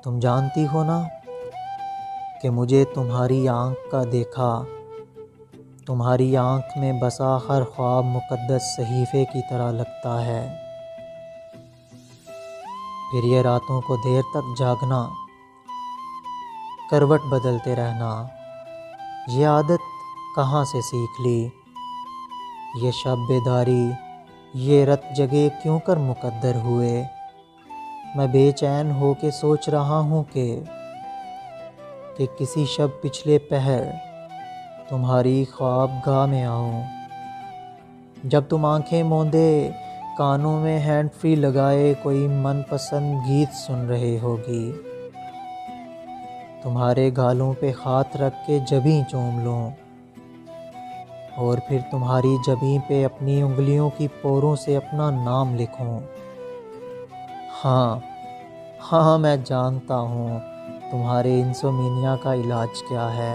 تم جانتی ہو نا کہ مجھے تمہاری آنکھ کا دیکھا، تمہاری آنکھ میں بسا ہر خواب مقدس صحیفے کی طرح لگتا ہے۔ پھر یہ راتوں کو دیر تک جاگنا، کروٹ بدلتے رہنا، یہ عادت کہاں سے سیکھ لی؟ یہ شب بیداری، یہ رت جگے کیوں کر مقدر ہوئے؟ میں بے چین ہو کے سوچ رہا ہوں کہ کسی شب پچھلے پہر تمہاری خواب گاہ میں آؤں، جب تم آنکھیں موندے کانوں میں ہینڈ فری لگائے کوئی من پسند گیت سن رہے ہوگی، تمہارے گالوں پہ ہاتھ رکھ کے جبیں چوم لوں، اور پھر تمہاری جبیں پہ اپنی انگلیوں کی پوروں سے اپنا نام لکھوں۔ ہاں میں جانتا ہوں تمہارے انسومینیا کا علاج کیا ہے۔